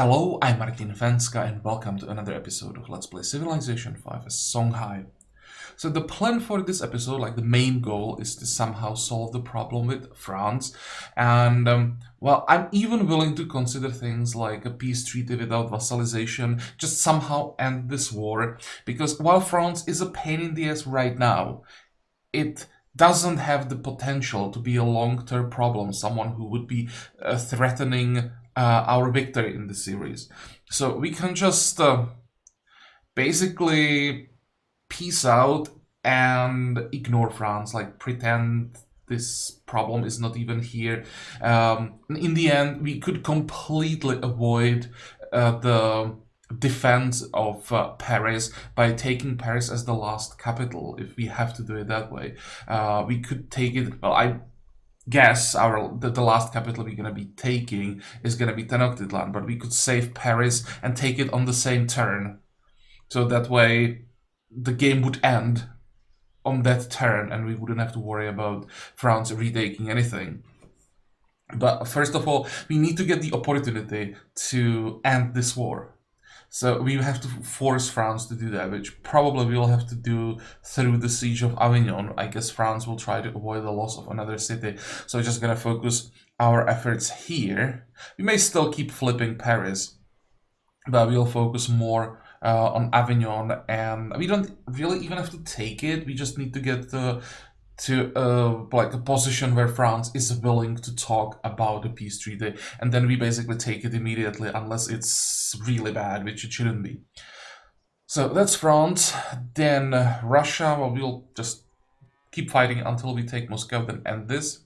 Hello, I'm Martin Fencka and welcome to another episode of Let's Play Civilization 5 as Songhai. So the plan for this episode, like the main goal, is to somehow solve the problem with France. And, well, I'm even willing to consider things like a peace treaty without vassalization, just somehow end this war. Because while France is a pain in the ass right now, it doesn't have the potential to be a long-term problem, someone who would be threatening our victory in the series. So we can just basically peace out and ignore France, like pretend this problem is not even here. In the end, we could completely avoid the defense of Paris by taking Paris as the last capital, if we have to do it that way. We could take it, well, I guess the last capital we're going to be taking is going to be Tenochtitlan, but we could save Paris and take it on the same turn. So that way the game would end on that turn and we wouldn't have to worry about France retaking anything. But first of all, we need to get the opportunity to end this war. So we have to force France to do that, which probably we'll have to do through the siege of Avignon. I guess France will try to avoid the loss of another city. So we're just going to focus our efforts here. We may still keep flipping Paris, but we'll focus more on Avignon. And we don't really even have to take it. We just need to get to like a position where France is willing to talk about a peace treaty, and then we basically take it immediately unless it's really bad, which it shouldn't be. So that's France. Then Russia, well, we'll just keep fighting until we take Moscow, then end this.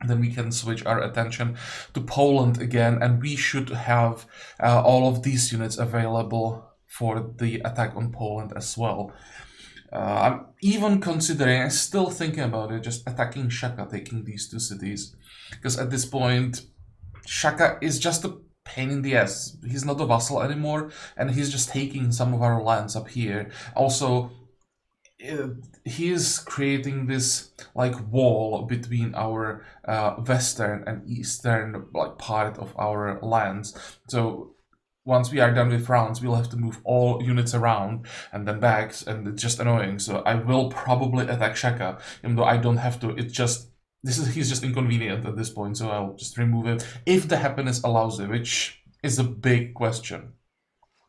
Then we can switch our attention to Poland again, and we should have all of these units available for the attack on Poland as well. I'm even considering, I'm still thinking about it, just attacking Shaka, taking these two cities. Because at this point, Shaka is just a pain in the ass. He's not a vassal anymore, and he's just taking some of our lands up here. Also, he is creating this like wall between our western and eastern like part of our lands. So once we are done with France, we'll have to move all units around and then back, and it's just annoying. So I will probably attack Shaka, even though I don't have to. It's just, he's just inconvenient at this point, so I'll just remove it if the happiness allows it, which is a big question.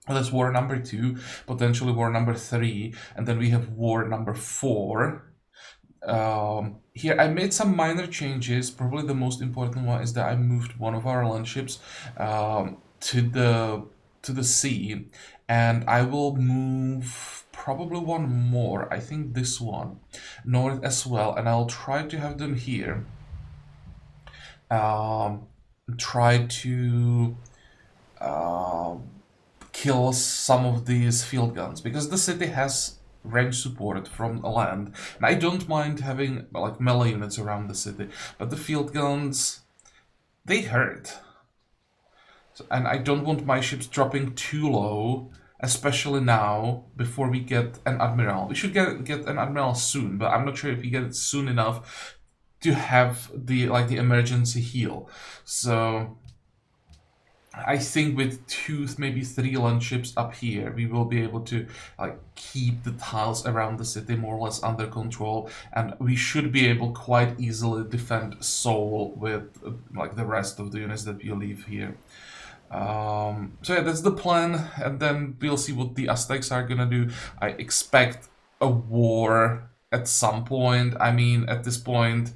Well, that's war number 2, potentially war number 3, and then we have war number 4. Here I made some minor changes. Probably the most important one is that I moved one of our land ships to the sea, and I will move probably one more, I think this one, north as well, and I'll try to have them here. Try to kill some of these field guns, because the city has range support from land, and I don't mind having like melee units around the city, but the field guns, they hurt. And I don't want my ships dropping too low, especially now, before we get an admiral. We should get an admiral soon, but I'm not sure if we get it soon enough to have the emergency heal. So I think with 2, maybe 3 land ships up here, we will be able to like keep the tiles around the city more or less under control, and we should be able quite easily defend Seoul with like the rest of the units that we leave here. So yeah, that's the plan, and then we'll see what the Aztecs are gonna do. I expect a war at some point. I mean, at this point,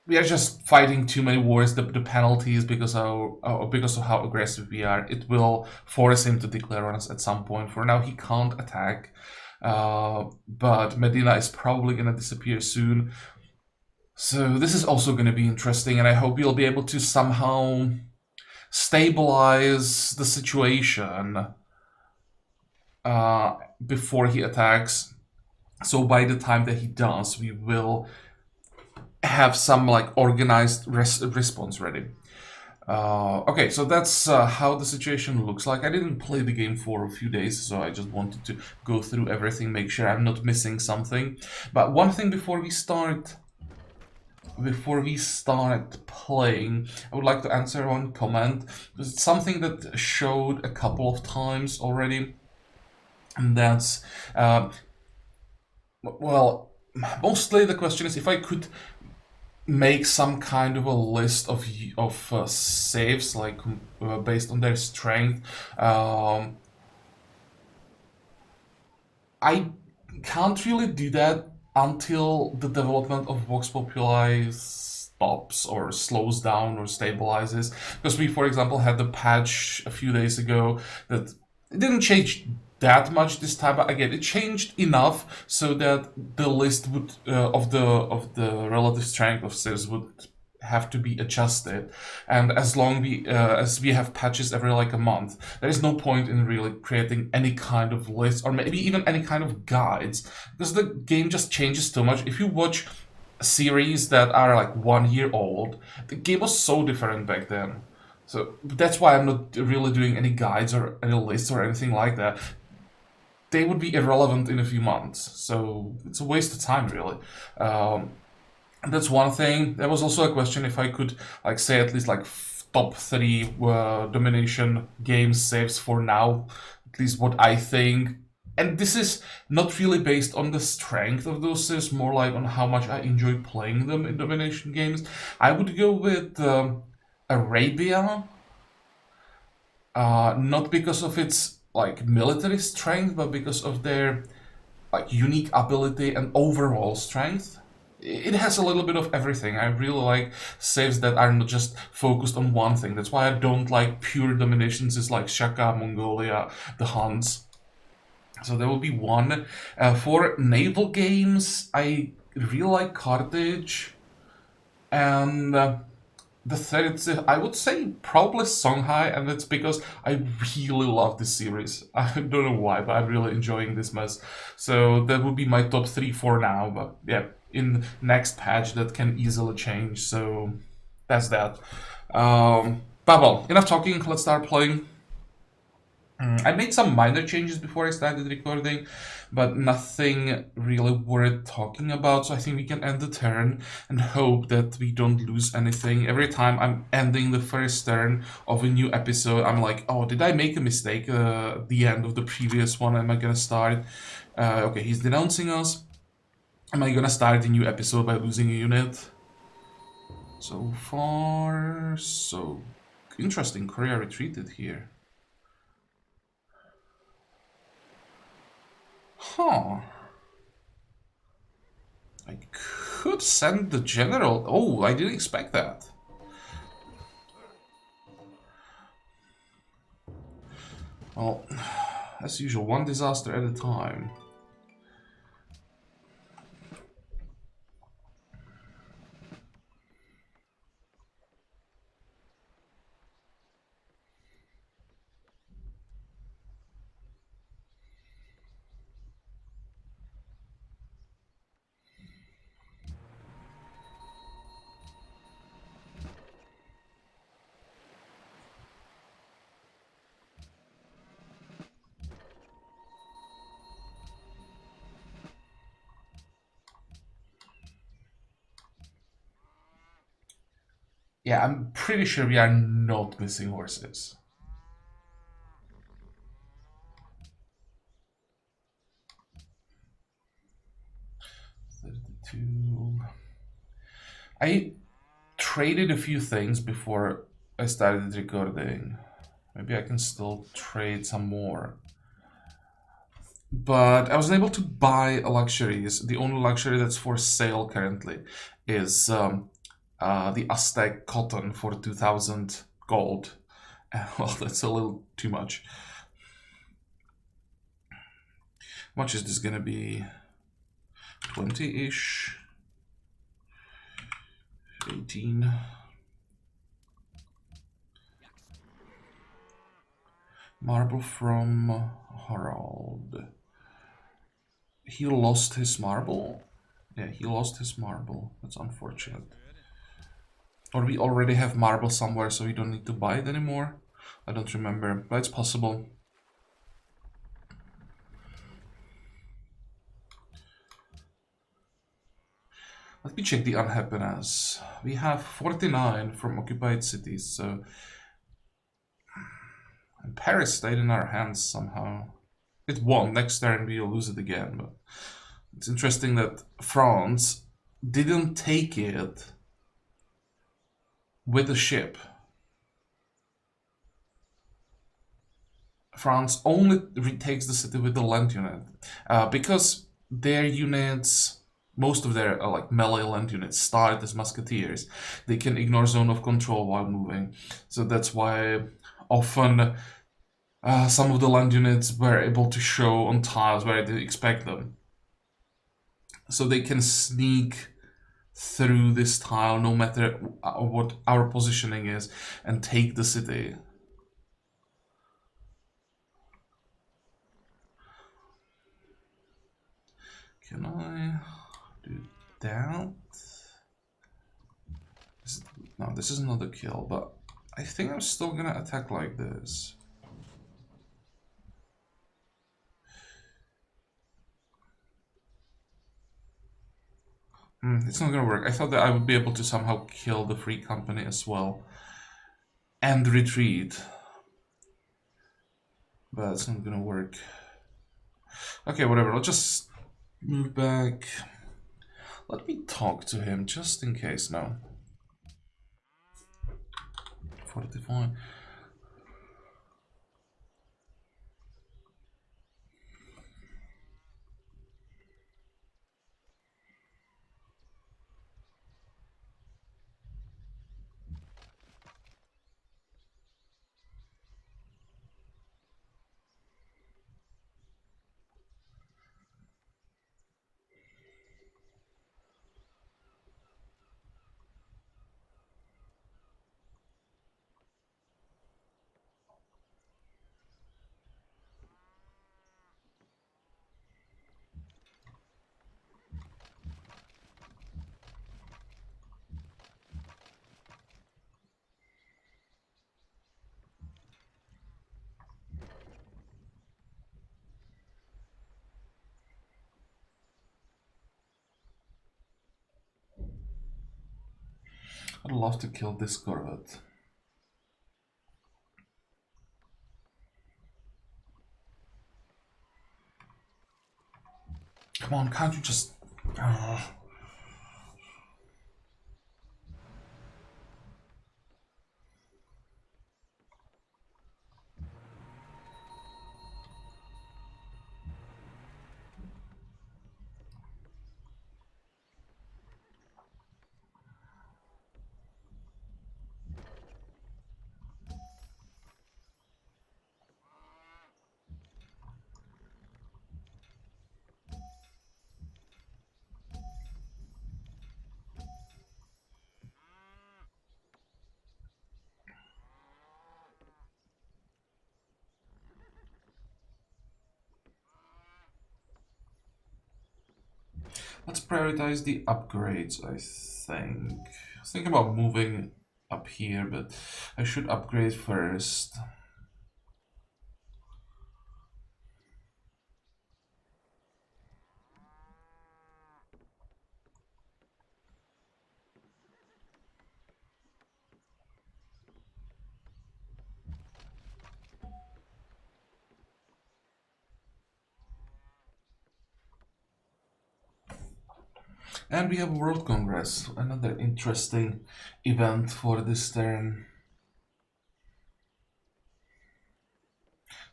we are just fighting too many wars. The penalty is because of how aggressive we are. It will force him to declare on us at some point. For now, he can't attack, but Medina is probably gonna disappear soon. So this is also going to be interesting, and I hope we'll be able to somehow stabilize the situation before he attacks. So by the time that he does, we will have some like organized response ready. Okay, so that's how the situation looks like. I didn't play the game for a few days, so I just wanted to go through everything, make sure I'm not missing something. But one thing before we start before we start playing, I would like to answer one comment. It's something that showed a couple of times already, and that's well, mostly the question is if I could make some kind of a list of saves like based on their strength. I can't really do that until the development of Vox Populi stops or slows down or stabilizes. Because we, for example, had the patch a few days ago that it didn't change that much this time, but again, it changed enough so that the list would of the relative strength of saves would have to be adjusted. And as we have patches every like a month, there is no point in really creating any kind of list or maybe even any kind of guides, because the game just changes too much. If you watch series that are like 1 year old, the game was so different back then. So that's why I'm not really doing any guides or any lists or anything like that. They would be irrelevant in a few months, so it's a waste of time, really. That's one thing. There was also a question if I could like say at least like top three domination game saves for now, at least what I think. And this is not really based on the strength of those saves, more like on how much I enjoy playing them in domination games. I would go with Arabia, not because of its like military strength, but because of their like unique ability and overall strength. It has a little bit of everything. I really like saves that are not just focused on one thing. That's why I don't like pure dominations is like Shaka, Mongolia, the Huns. So there will be one. For naval games, I really like Carthage. And the third, I would say probably Songhai, and that's because I really love this series. I don't know why, but I'm really enjoying this mess. So that would be my top three for now. But yeah, in next patch that can easily change. So that's that. But well, enough talking. Let's start playing. I made some minor changes before I started recording, but nothing really worth talking about, so I think we can end the turn and hope that we don't lose anything. Every time I'm ending the first turn of a new episode, I'm like, oh, did I make a mistake at the end of the previous one? Am I gonna start? Okay, he's denouncing us. Am I gonna start a new episode by losing a unit? So far, so interesting. Korea retreated here. Huh. I could send the general. Oh, I didn't expect that. Well, as usual, one disaster at a time. Yeah, I'm pretty sure we are not missing horses. I traded a few things before I started recording. Maybe I can still trade some more. But I wasn't able to buy luxuries. The only luxury that's for sale currently is the Aztec cotton for 2,000 gold. Well, that's a little too much. How much is this gonna be? 20-ish. 18. Marble from Harald. He lost his marble? Yeah, he lost his marble. That's unfortunate. Or we already have marble somewhere, so we don't need to buy it anymore. I don't remember, but it's possible. Let me check the unhappiness. We have 49 from occupied cities, so... And Paris stayed in our hands somehow. It won. Next turn we'll lose it again, but... It's interesting that France didn't take it with a ship. France only retakes the city with the land unit. Because their units, most of their like melee land units start as musketeers, they can ignore zone of control while moving. So that's why often some of the land units were able to show on tiles where they expect them. So they can sneak through this tile no matter what our positioning is and take the city. Can I do that? No, this is not a kill, but I think I'm still gonna attack like this. It's not gonna work. I thought that I would be able to somehow kill the free company as well. And retreat. But it's not gonna work. Okay, whatever. I'll just move back. Let me talk to him just in case. No. 45. I'd love to kill this corvette. Come on, can't you just... Let's prioritize the upgrades, I think. I was thinking about moving up here, but I should upgrade first. And we have World Congress, another interesting event for this turn.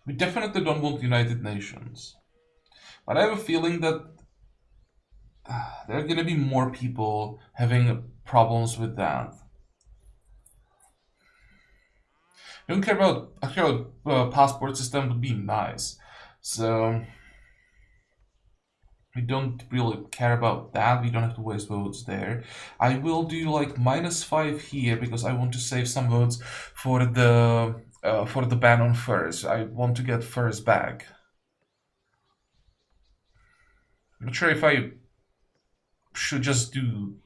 We definitely don't want United Nations. But I have a feeling that there are gonna be more people having problems with that. I don't care about, I care about passport system would be nice. So we don't really care about that. We don't have to waste votes there. I will do like -5 here because I want to save some votes for the ban on furs. I want to get furs back. I'm not sure if I should just do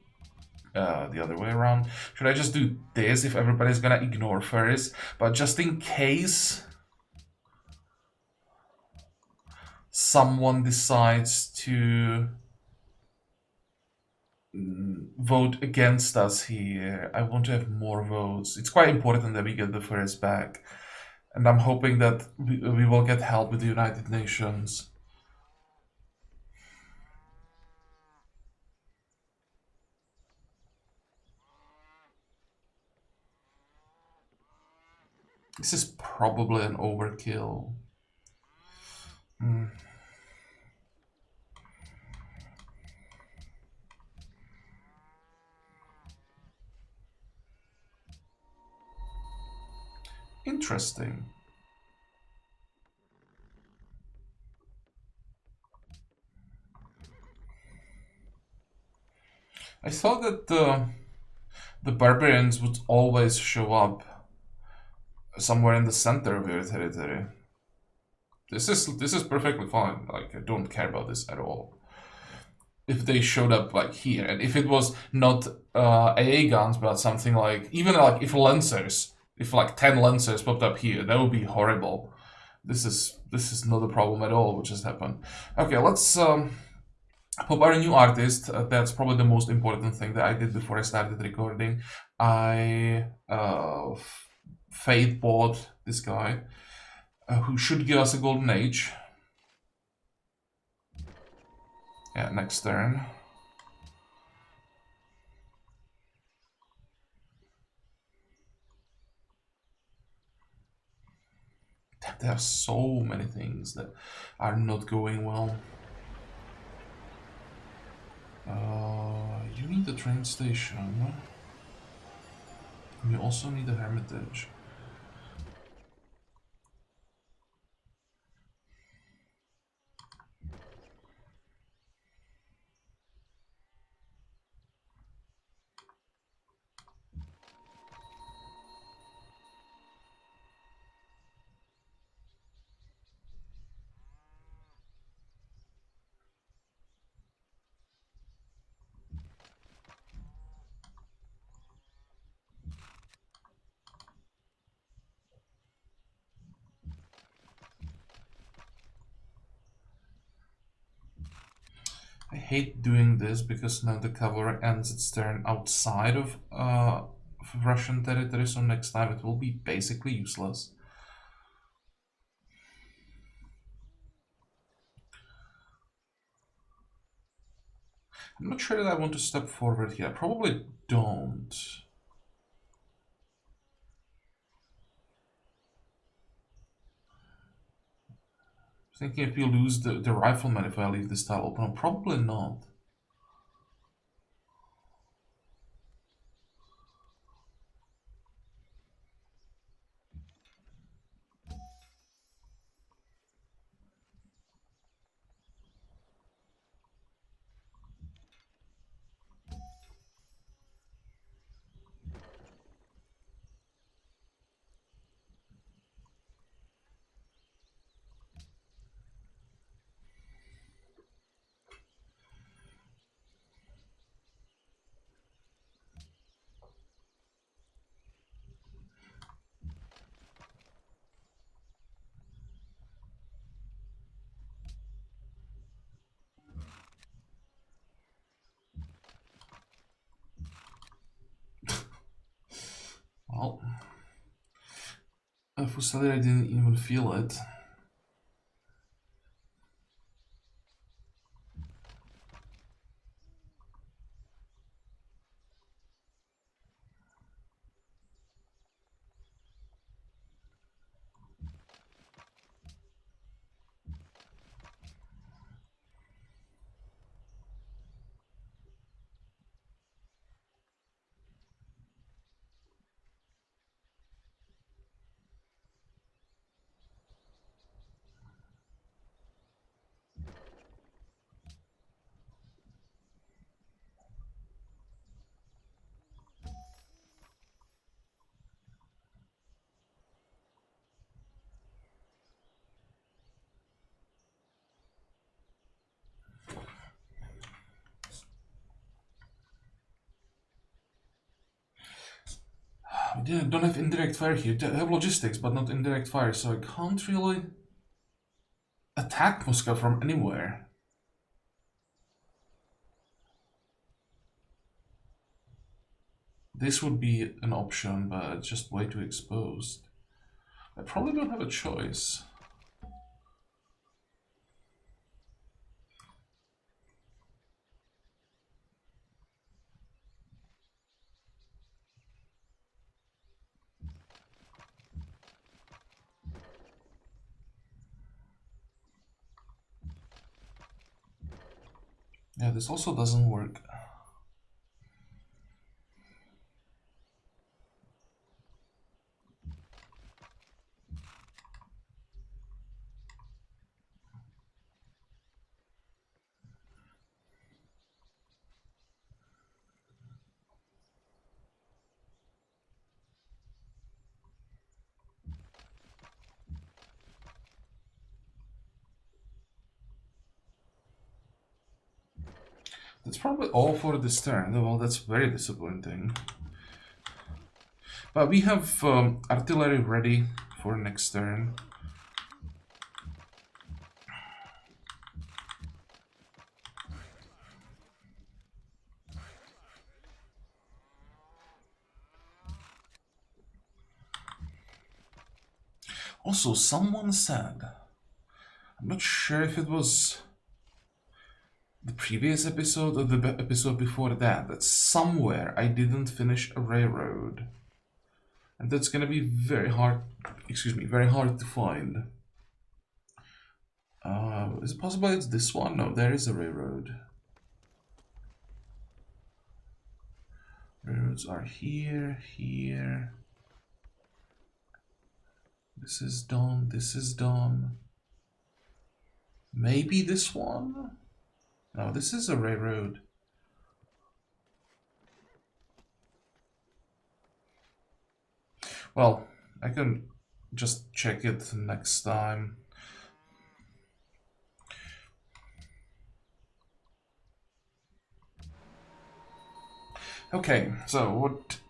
the other way around. Should I just do this if everybody's gonna ignore furs? But just in case someone decides to vote against us here. I want to have more votes. It's quite important that we get the forest back. And I'm hoping that we will get help with the United Nations. This is probably an overkill. Hmm. Interesting. I thought that the barbarians would always show up somewhere in the center of your territory. This is perfectly fine. Like, I don't care about this at all. If they showed up like here, and if it was not AA guns, but something like, even like if lancers, if like 10 lancers popped up here, that would be horrible. This is not a problem at all, what just happened. Okay, let's pop our new artist. That's probably the most important thing that I did before I started recording. I fate bought this guy, who should give us a golden age. Yeah, next turn. There are so many things that are not going well. You need a train station. You also need a hermitage. I hate doing this because now the cavalry ends its turn outside of Russian territory, so next time it will be basically useless. I'm not sure that I want to step forward here. I probably don't. Thinking if we lose the rifleman if I leave this tile open, probably not. Well, Fusilier didn't even feel it. We don't have indirect fire here. They have logistics, but not indirect fire, so I can't really attack Moscow from anywhere. This would be an option, but it's just way too exposed. I probably don't have a choice. Yeah, this also doesn't work. That's probably all for this turn. Well, that's very disappointing. But we have artillery ready for next turn. Also, someone said, I'm not sure if it was the previous episode or the episode before that, that somewhere I didn't finish a railroad. And that's gonna be very hard, very hard to find. Is it possible it's this one? No, there is a railroad. Railroads are here, here. This is done, this is done. Maybe this one? No, this is a railroad. Well, I can just check it next time. Okay, so what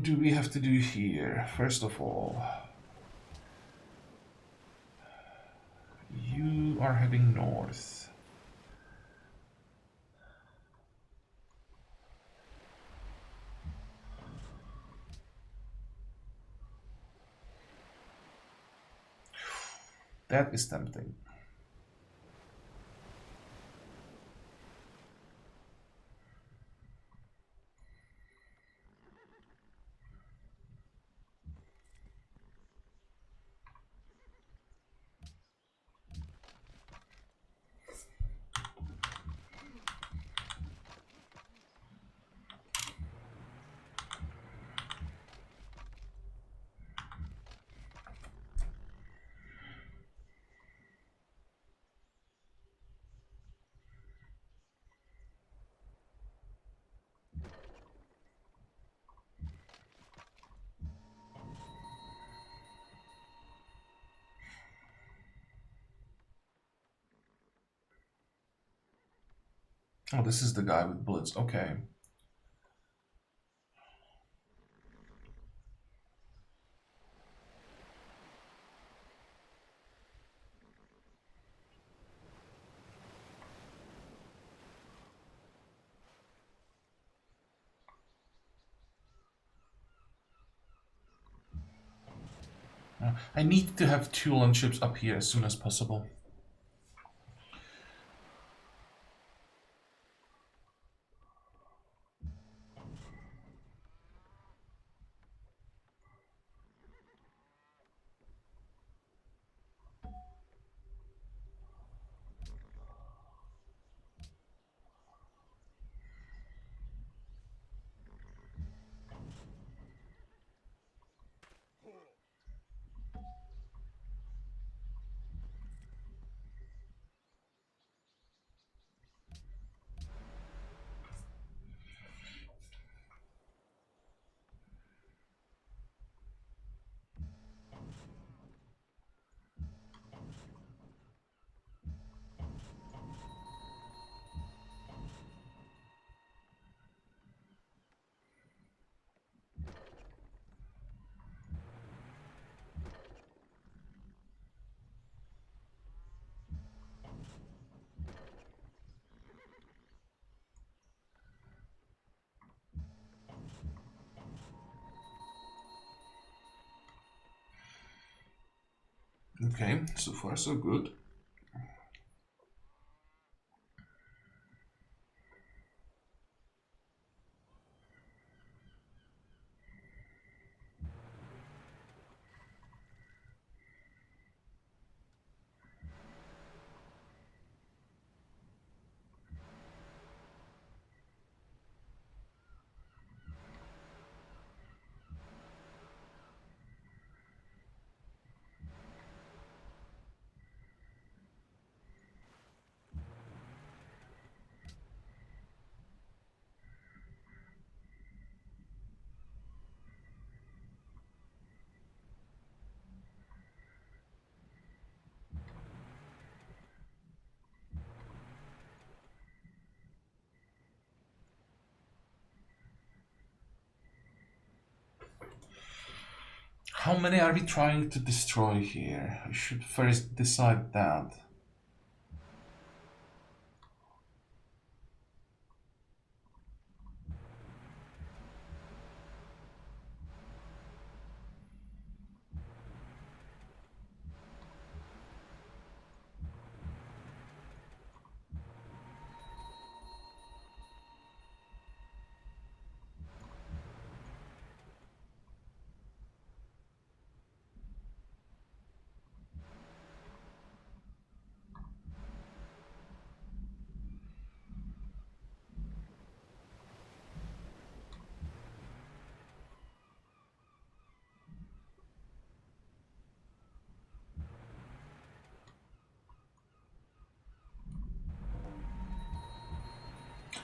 do we have to do here? First of all, you are heading north. That is tempting. Oh, this is the guy with bullets. Okay. I need to have 2 land ships up here as soon as possible. Okay, so far so good. How many are we trying to destroy here? I should first decide that.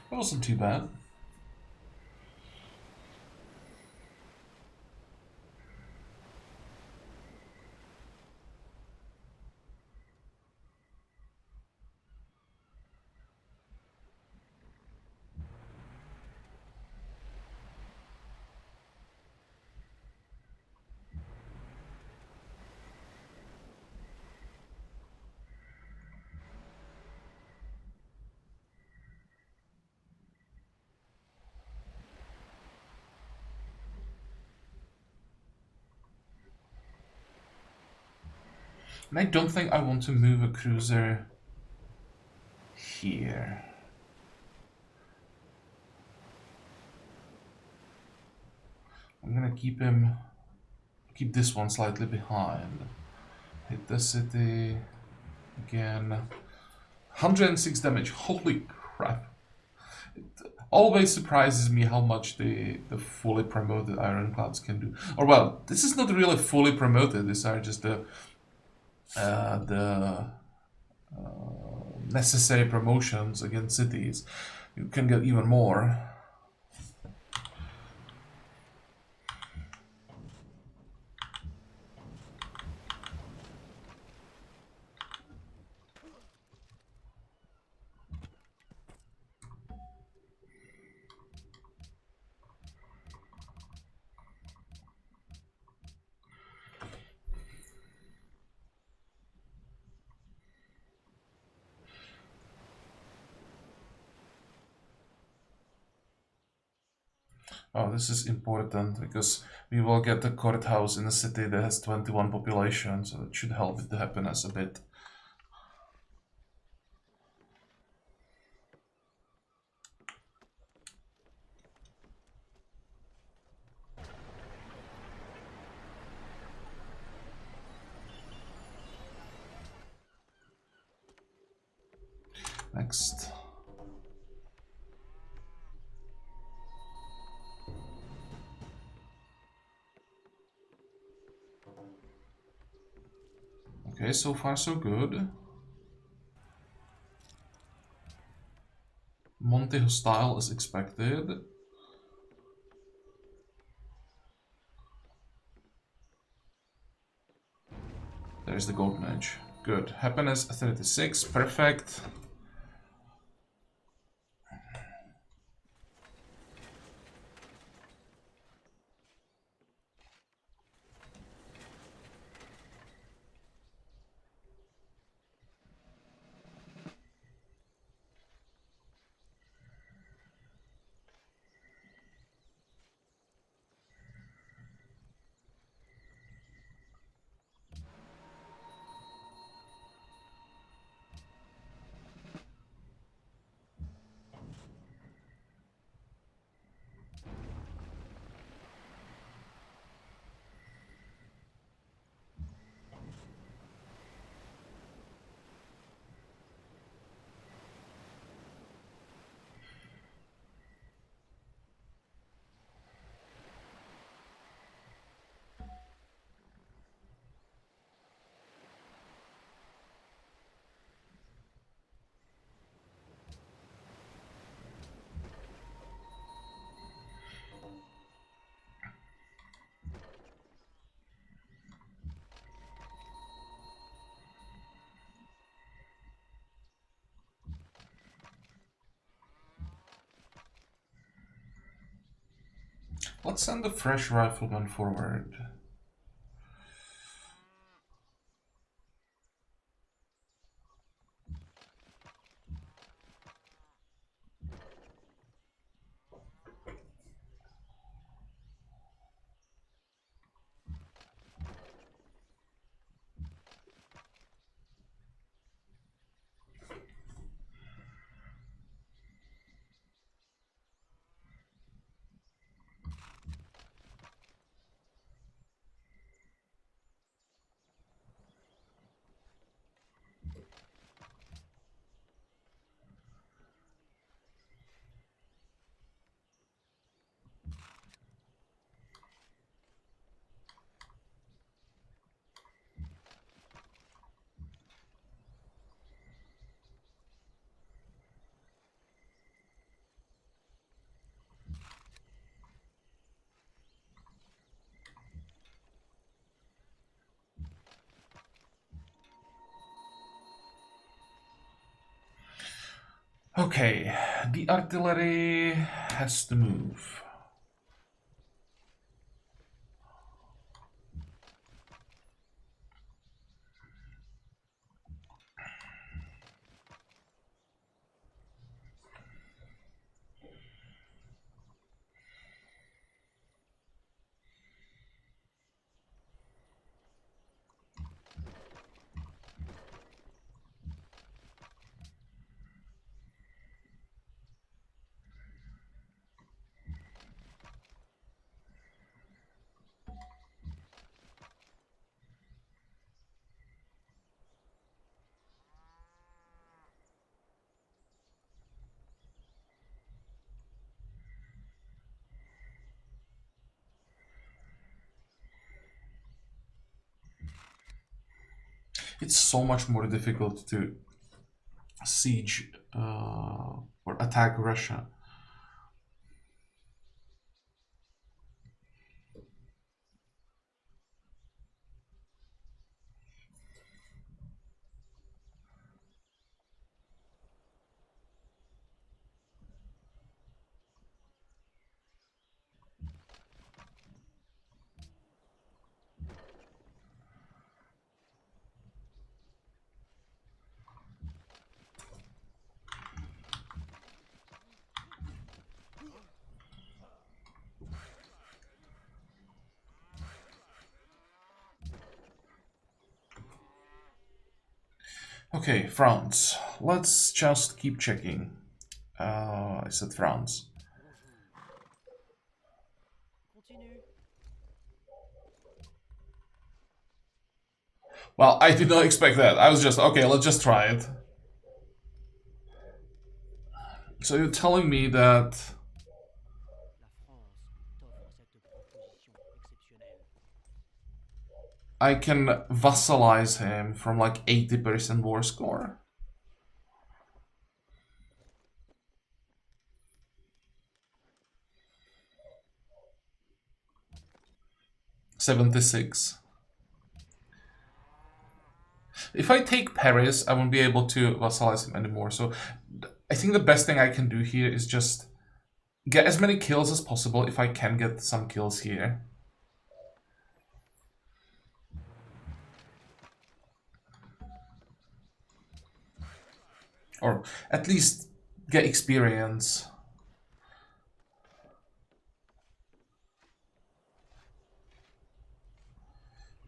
That wasn't too bad. And I don't think I want to move a cruiser here. I'm gonna keep this one slightly behind. Hit the city again. 106 damage. Holy crap. It always surprises me how much the fully promoted ironclads can do. Or well, this is not really fully promoted. These are just the necessary promotions against cities. You can get even more. Oh, this is important because we will get a courthouse in a city that has 21 population, so it should help with the happiness a bit. Next. Okay, so far so good. Monte hostile is expected. There's the golden age. Good. Happiness 36. Perfect. Let's send the fresh rifleman forward. Okay, the artillery has to move. It's so much more difficult to siege or attack Russia. Okay, France. Let's just keep checking. I said France. Well, I did not expect that. I was just, okay, let's just try it. So you're telling me that I can vassalize him from like 80% war score? 76. If I take Paris, I won't be able to vassalize him anymore. So I think the best thing I can do here is just get as many kills as possible if I can get some kills here. Or at least get experience.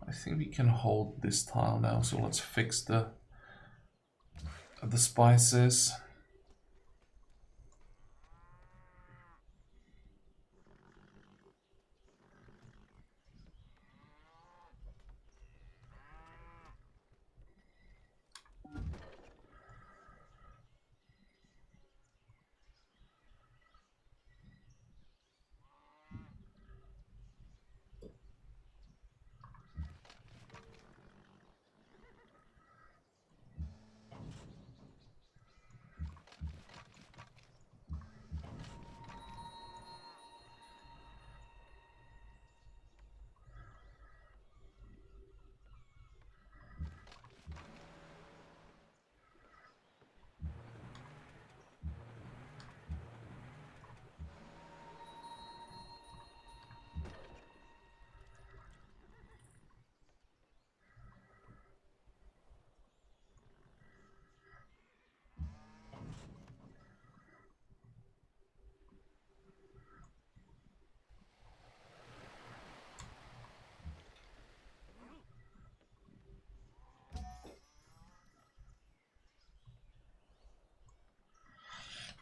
I think we can hold this tile now, so let's fix the spices.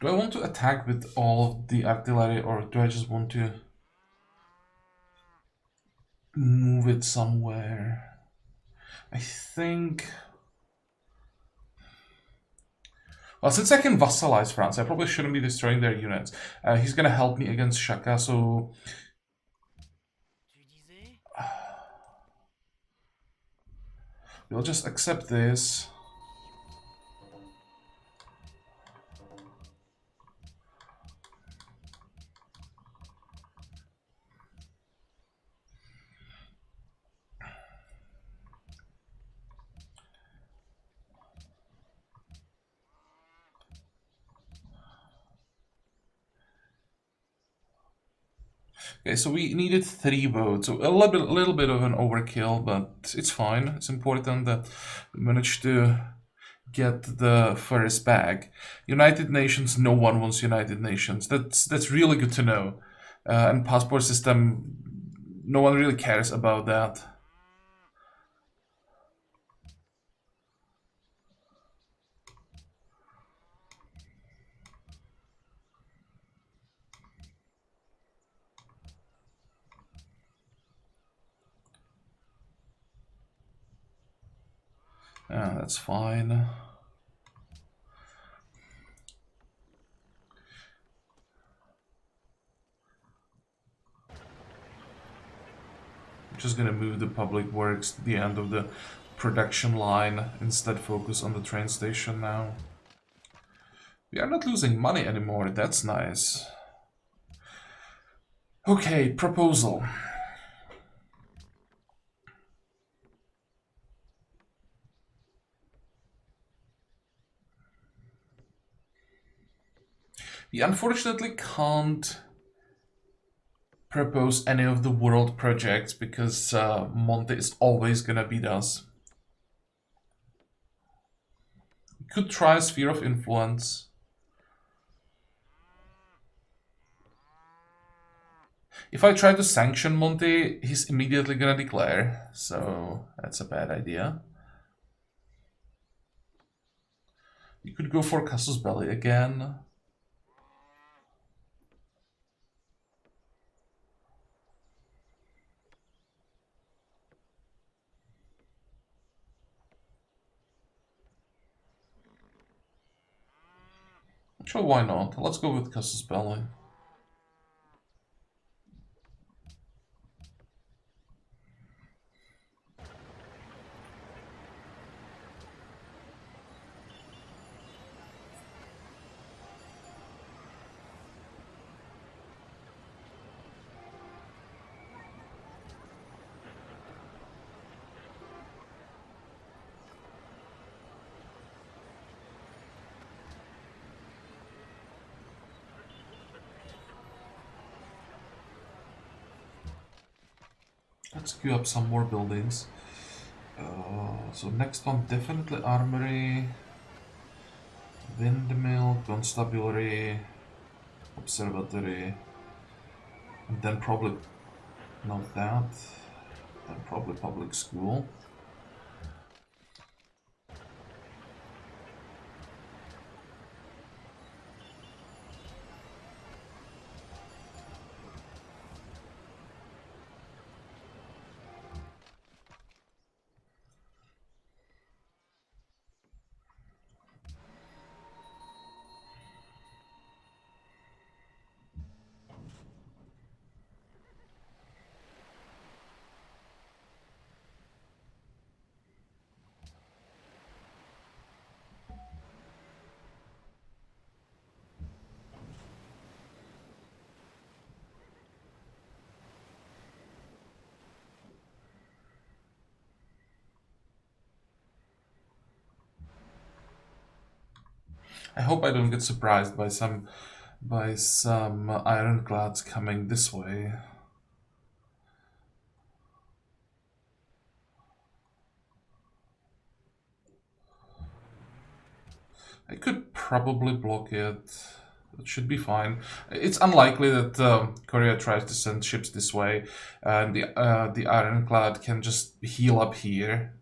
Do I want to attack with all the artillery, or do I just want to move it somewhere? I think... Well, since I can vassalize France, I probably shouldn't be destroying their units. He's gonna help me against Shaka, so... We'll just accept this. Okay, so we needed 3 votes, so a little bit of an overkill, but it's fine. It's important that we managed to get the first bag. United Nations, no one wants United Nations. That's really good to know. And passport system, no one really cares about that. Yeah, that's fine. I'm just gonna move the public works to the end of the production line, instead focus on the train station now. We are not losing money anymore, that's nice. Okay, proposal. We unfortunately can't propose any of the world projects because Monte is always gonna beat us. We could try a sphere of influence. If I try to sanction Monte, he's immediately gonna declare, so that's a bad idea. You could go for Casus Belli again. Sure, why not? Let's go with Casus Belli. Let's queue up some more buildings. So next one, definitely armory, windmill, constabulary, observatory, and then probably not that, then probably public school. I hope I don't get surprised by some ironclads coming this way. I could probably block it. It should be fine. It's unlikely that Korea tries to send ships this way, and the ironclad can just heal up here.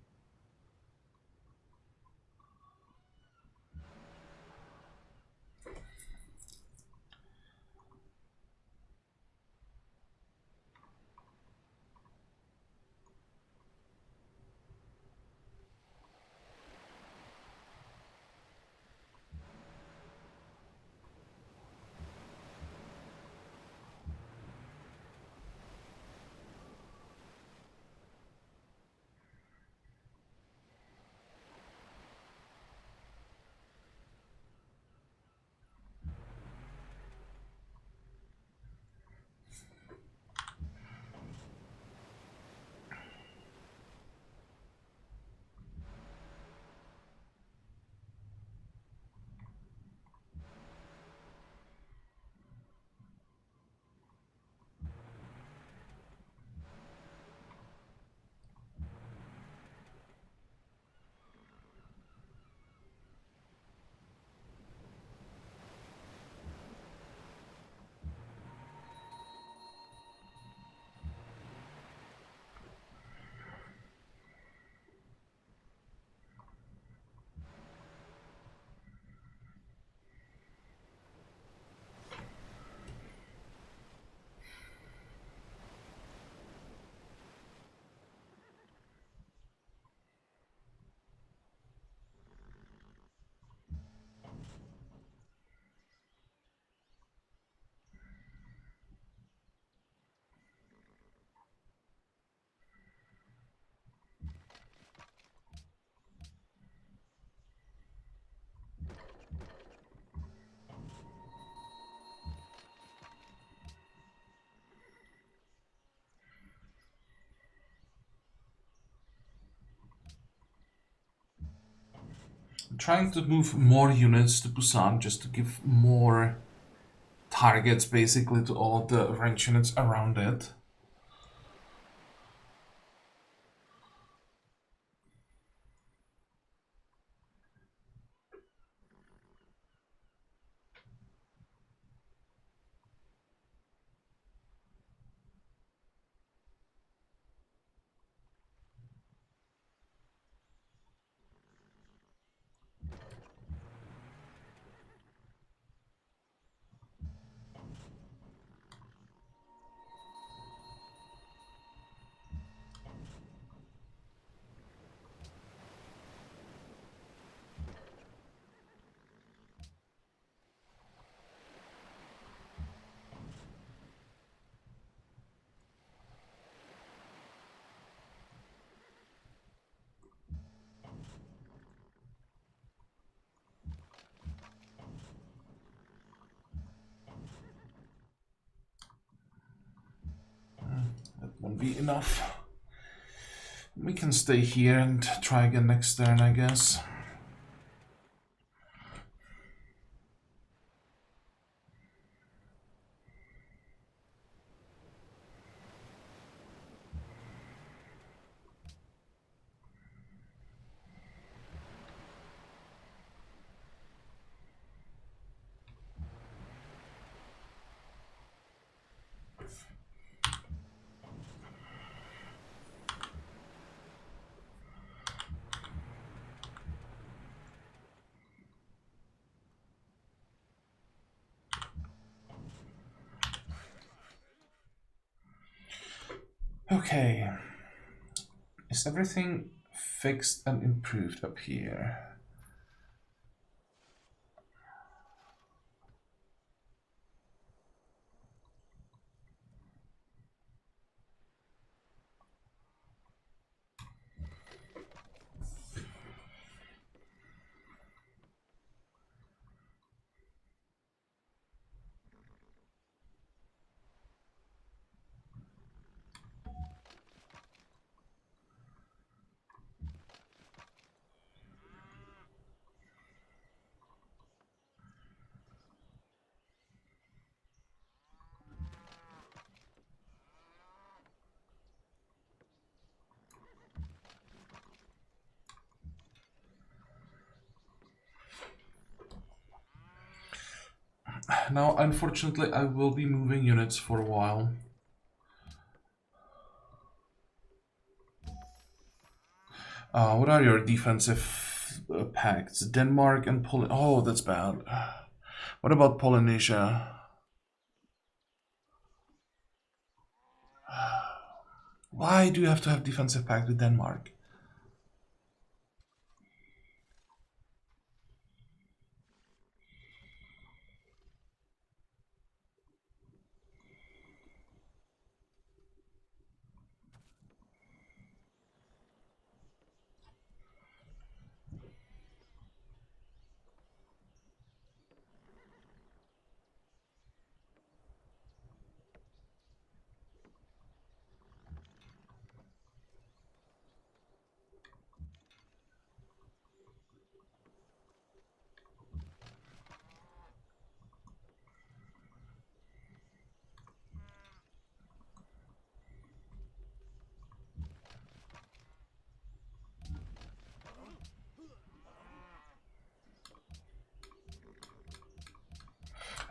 trying to move more units to Busan just to give more targets basically to all the range units around it. That won't be enough. We can stay here and try again next turn, I guess. Okay. Is everything fixed and improved up here? Now, unfortunately, I will be moving units for a while. What are your defensive pacts? Denmark and Poland. Oh, that's bad. What about Polynesia? Why do you have to have defensive pact with Denmark?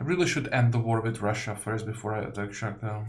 I really should end the war with Russia first before I attack Shakhtar.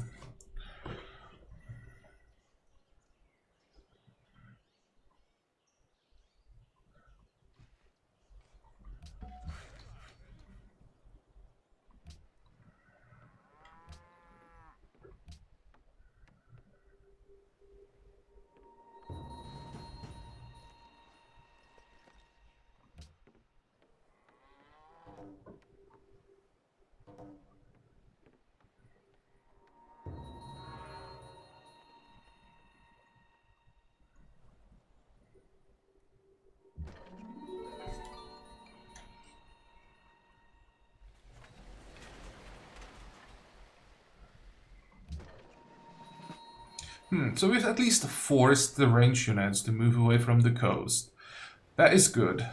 So we've at least forced the range units to move away from the coast. That is good.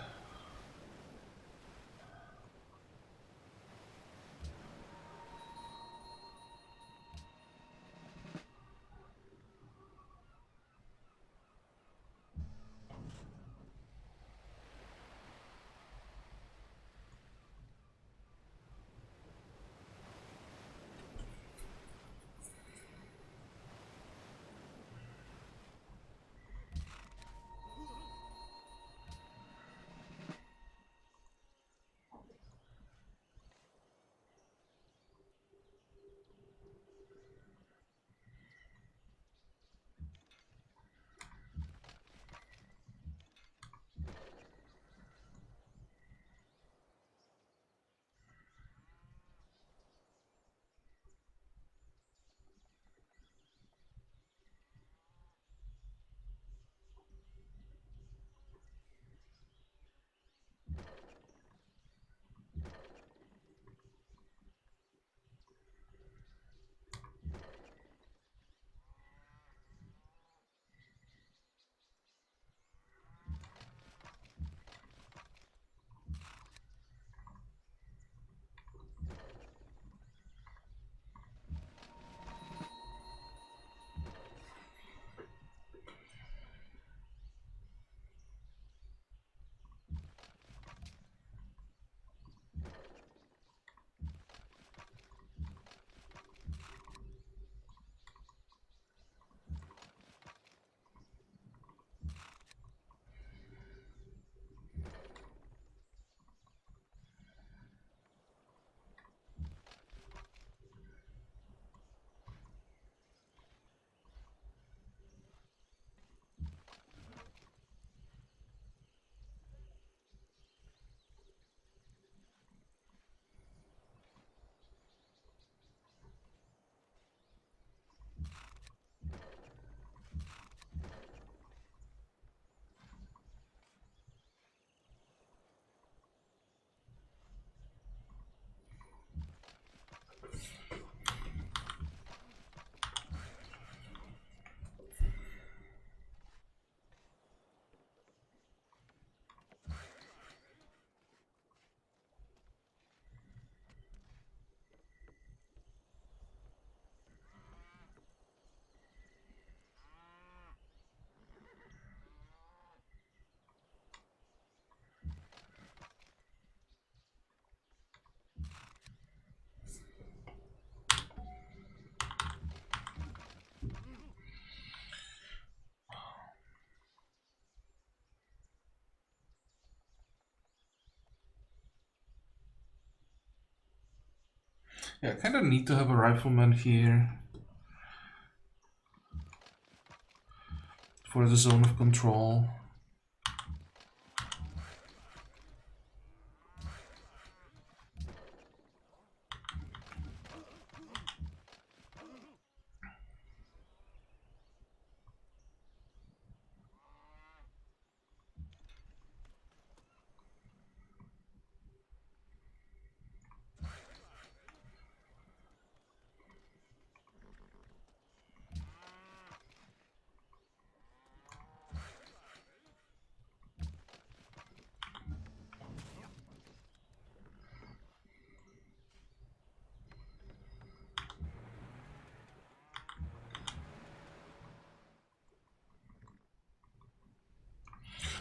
Yeah, I kind of need to have a rifleman here for the zone of control.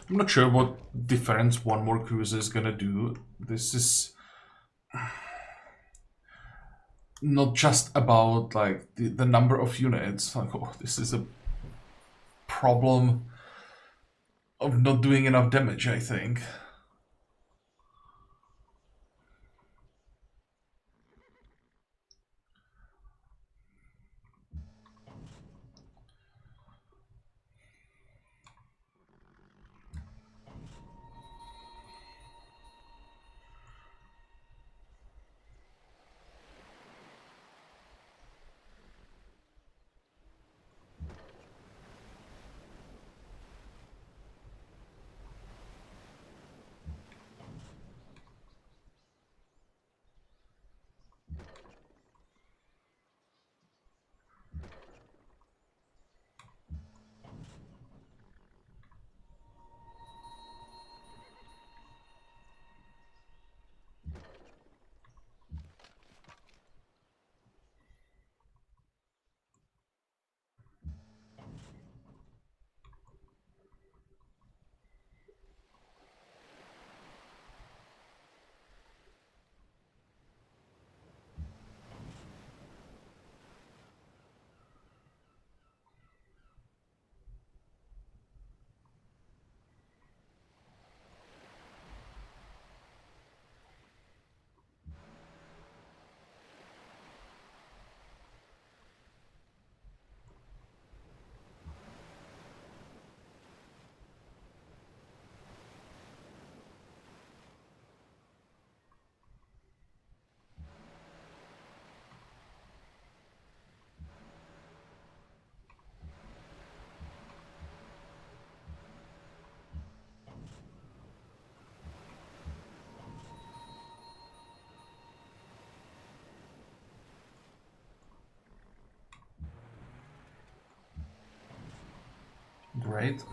I'm not sure what difference one more cruiser is gonna do. This is not just about like the number of units. Like, oh, this is a problem of not doing enough damage, I think. Great.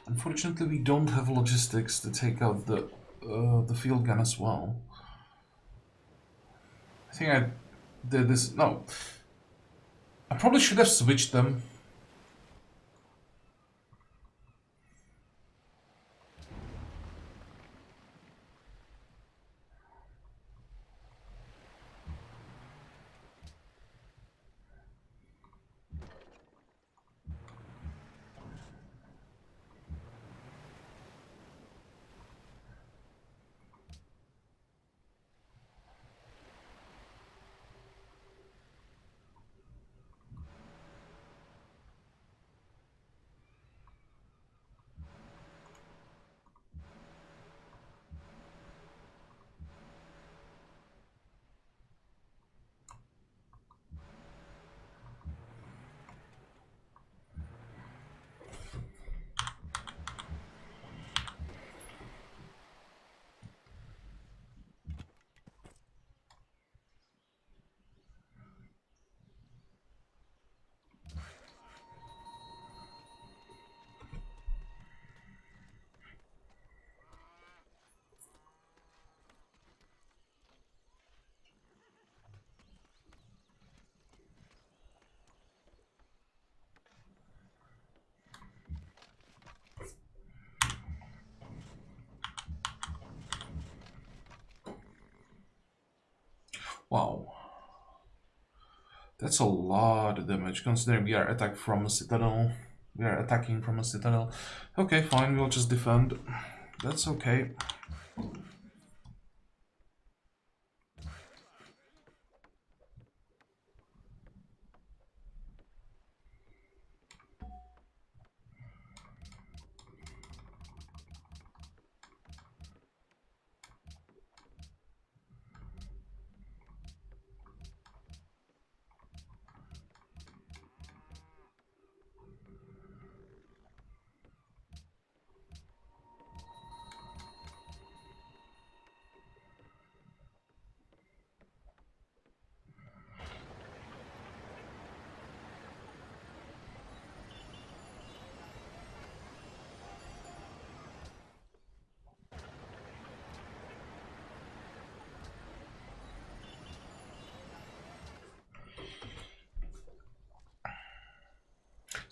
Unfortunately, we don't have logistics to take out the field gun as well. I think I did this. No, I probably should have switched them. Wow, that's a lot of damage considering we are attacked from a citadel. We are attacking from a citadel. Okay, fine, we'll just defend. That's okay.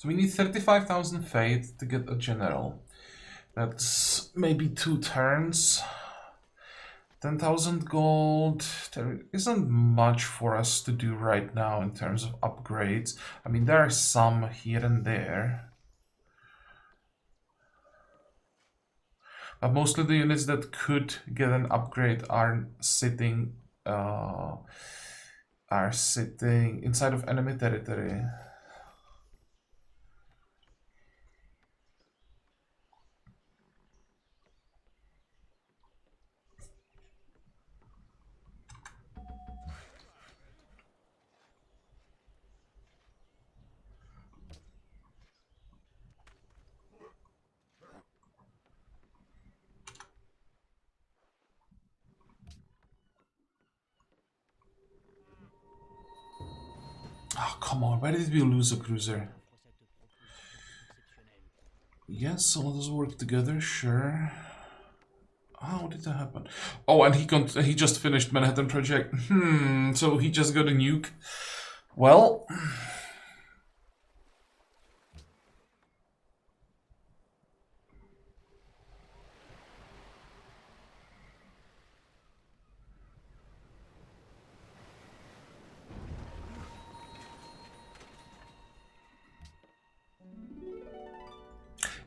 So we need 35,000 faith to get a general. That's maybe 2 turns. 10,000 gold. There isn't much for us to do right now in terms of upgrades. I mean, there are some here and there. But mostly the units that could get an upgrade are sitting inside of enemy territory. Oh, come on, why did we lose a cruiser? Yes, so let us work together, sure. How did that happen? Oh, and he just finished Manhattan Project. So he just got a nuke. Well,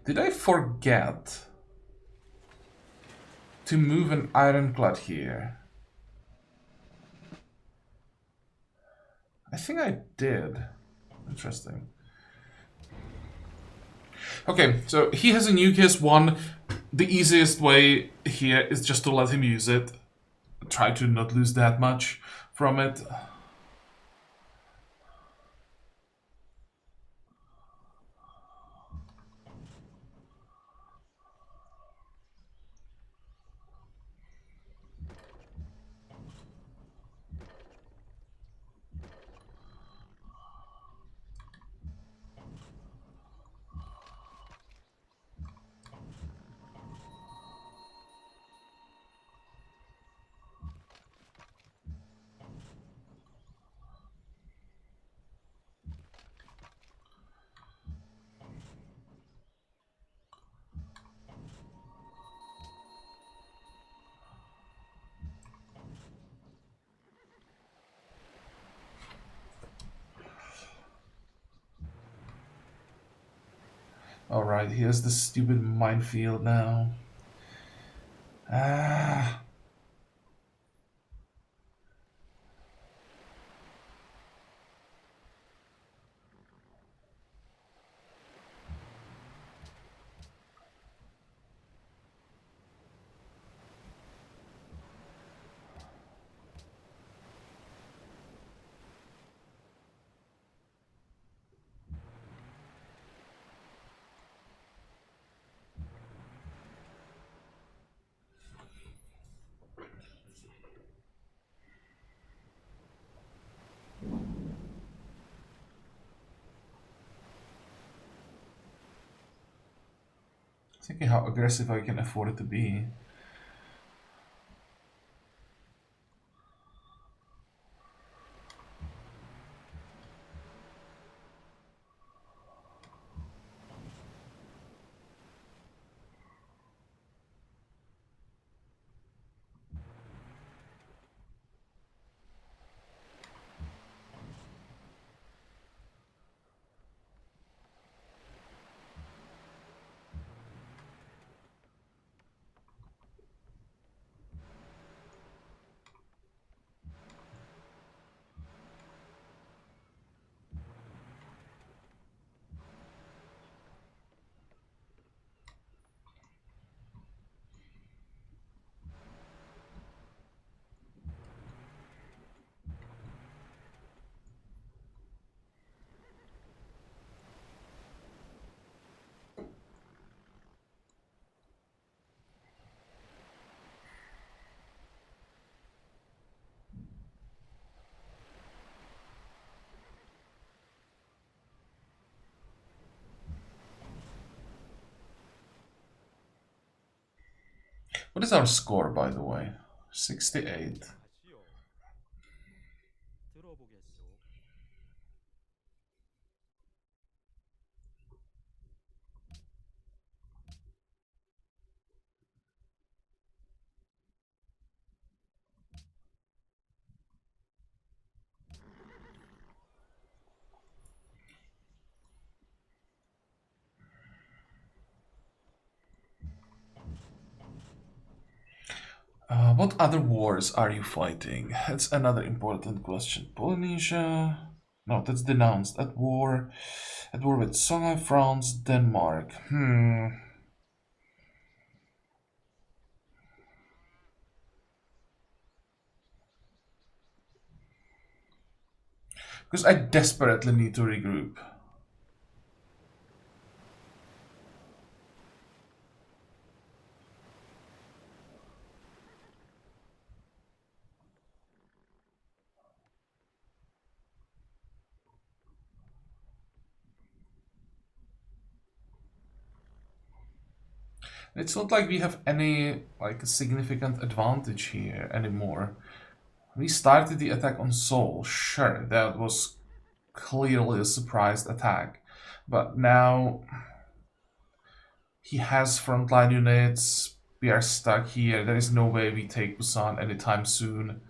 did I forget to move an ironclad here? I think I did. Interesting. Okay, so he has a nuke, he has one. The easiest way here is just to let him use it. Try to not lose that much from it. Alright, here's the stupid minefield now. Ah. Thinking how aggressive I can afford it to be. What is our score, by the way? 68. What other wars are you fighting? That's another important question. Polynesia? No, that's denounced. At war with Songhai, France, Denmark. Because I desperately need to regroup. It's not like we have any like significant advantage here anymore. We started the attack on Seoul. Sure, that was clearly a surprise attack. But now he has frontline units. We are stuck here. There is no way we take Busan anytime soon.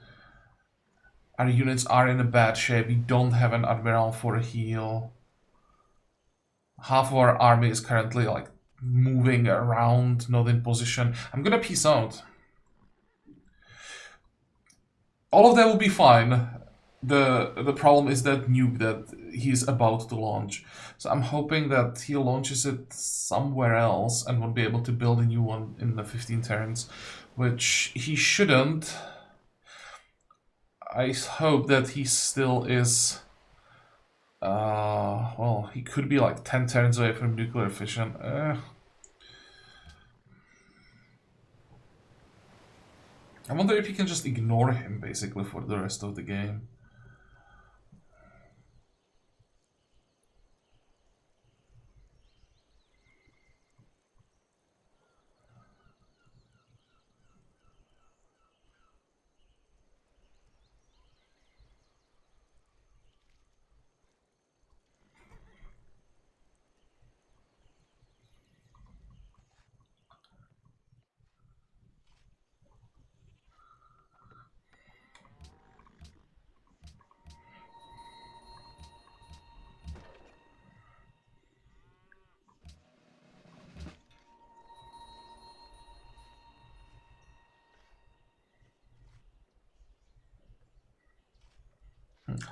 Our units are in a bad shape. We don't have an admiral for a heal. Half of our army is currently like moving around, not in position. I'm gonna peace out. All of that will be fine. The problem is that nuke that he's about to launch. So I'm hoping that he launches it somewhere else and won't be able to build a new one in the 15 turns, which he shouldn't. I hope that he still is. Well, he could be like 10 turns away from nuclear fission. I wonder if you can just ignore him, basically, for the rest of the game.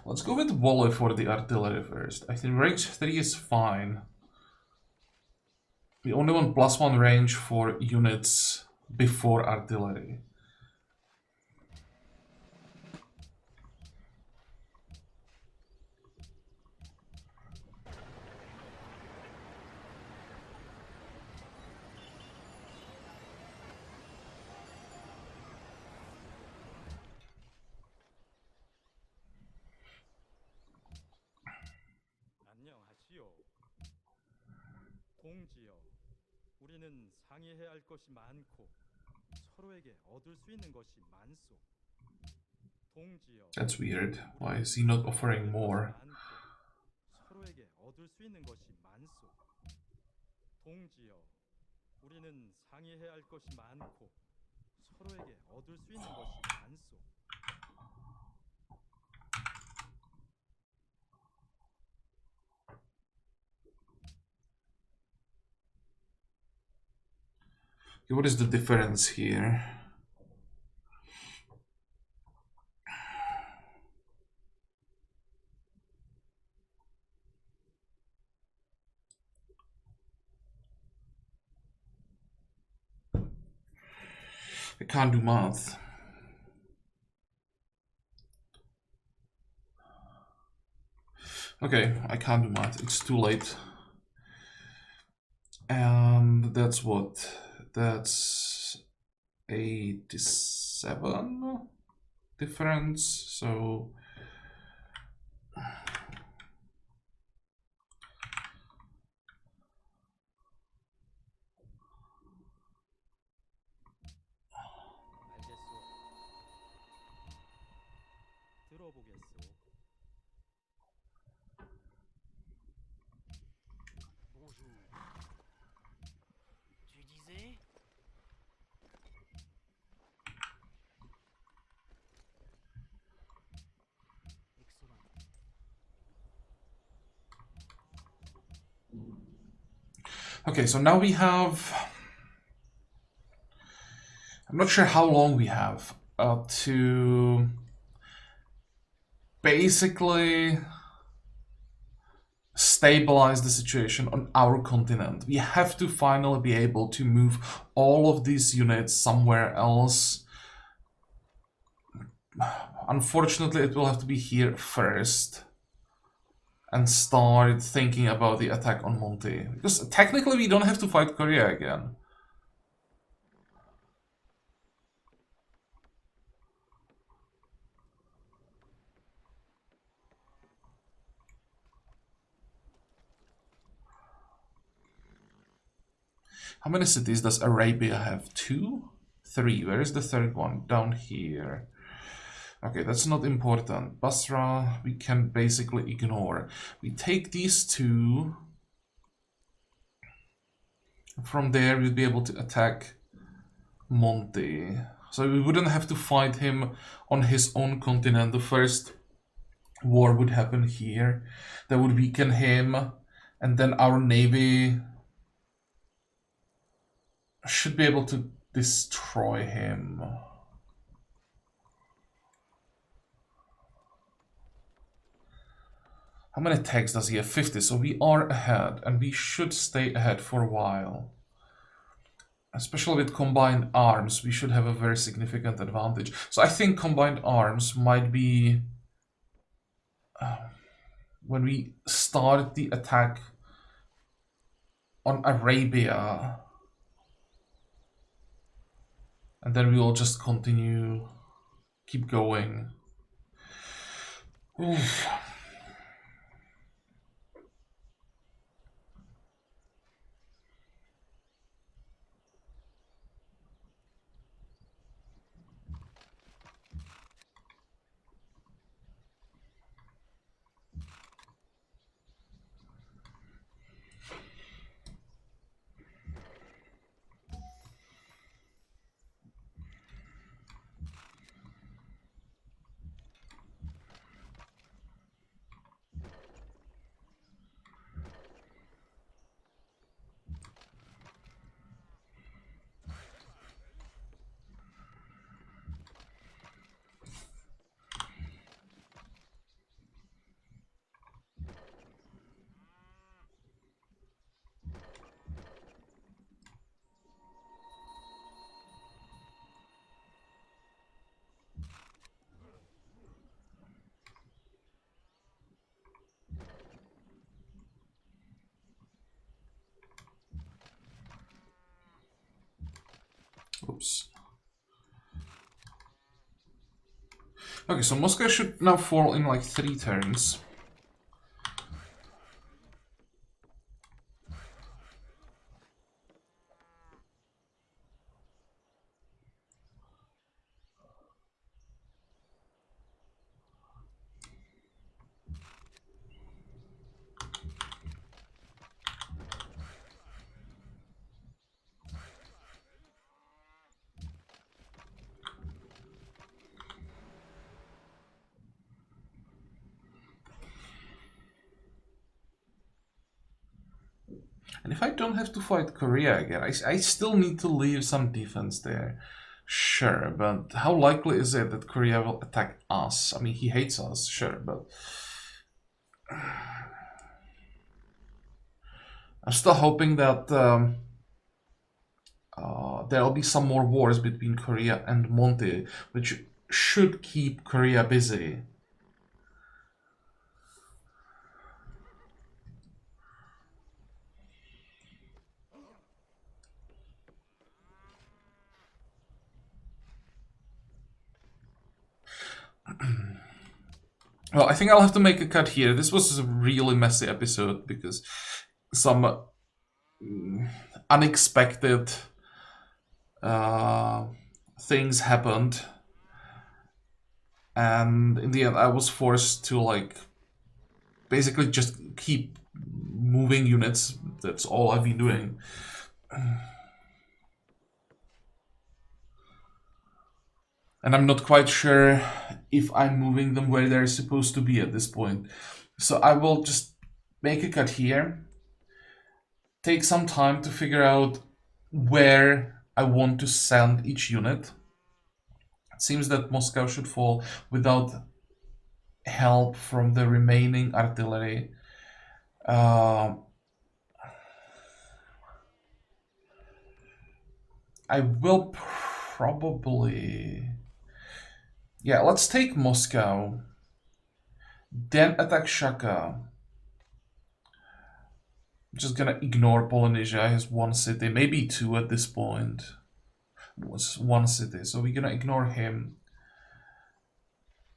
Let's go with Volley for the artillery first. I think range 3 is fine. We only want +1 range for units before artillery. 안녕하시오. 동지여, 우리는 상의해야 할 것이 많고 서로에게 얻을 수 있는 것이 많소. 동지여. That's weird. Why is he not offering more? 서로에게 얻을 수 있는 것이 많소. 동지여, 우리는 상의해야 할 것이 많고 서로에게 얻을 수 있는 것이 많소. What is the difference here? I can't do math. Okay, I can't do math. It's too late. And that's what? That's 87 difference. So 들어보겠소. Bonjour. Tu disais? Excellent. okay, so now we have. I'm not sure how long we have to basically stabilize the situation on our continent. We have to finally be able to move all of these units somewhere else. Unfortunately, it will have to be here first and start thinking about the attack on Monty. Because technically we don't have to fight Korea again. How many cities does Arabia have? 2? 3. Where is the third one? Down here. Okay, that's not important. Basra, we can basically ignore. We take these two. From there, we'd be able to attack Monty. So we wouldn't have to fight him on his own continent. The first war would happen here. That would weaken him. And then our navy should be able to destroy him. How many tags does he have? 50, so we are ahead, and we should stay ahead for a while. Especially with combined arms, we should have a very significant advantage. So I think combined arms might be when we start the attack on Arabia, and then we will just continue, keep going. Oof. Oops. Okay, so Moscow should now fall in like 3 turns. And if I don't have to fight Korea again, I still need to leave some defense there. Sure, but how likely is it that Korea will attack us? I mean, he hates us, sure, but I'm still hoping that there'll be some more wars between Korea and Monty, which should keep Korea busy. Well, I think I'll have to make a cut here. This was a really messy episode because some unexpected things happened, and in the end I was forced to like basically just keep moving units. That's all I've been doing. And I'm not quite sure if I'm moving them where they're supposed to be at this point. So I will just make a cut here, take some time to figure out where I want to send each unit. It seems that Moscow should fall without help from the remaining artillery. I will probably... Yeah, let's take Moscow. Then attack Shaka. I'm just gonna ignore Polynesia. He has one city, maybe two at this point. It was one city, so we're gonna ignore him.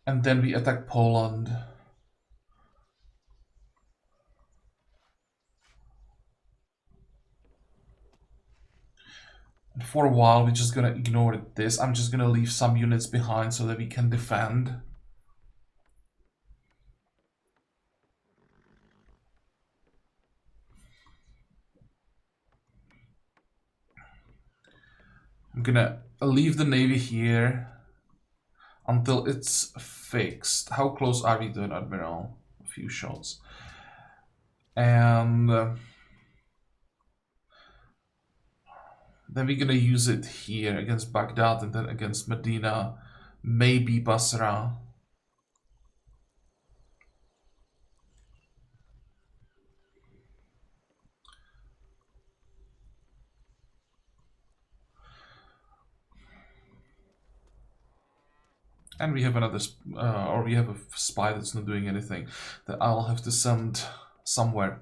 And then we attack Poland. And for a while, we're just gonna ignore this. I'm just gonna leave some units behind so that we can defend. I'm gonna leave the navy here until it's fixed. How close are we to an admiral? A few shots. And then we're gonna use it here against Baghdad and then against Medina, maybe Basra. And we have another, or we have a spy that's not doing anything that I'll have to send somewhere.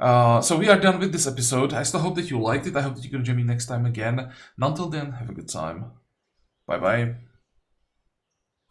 So we are done with this episode. I still hope that you liked it. I hope that you're gonna join me next time again. And until then, have a good time. Bye bye.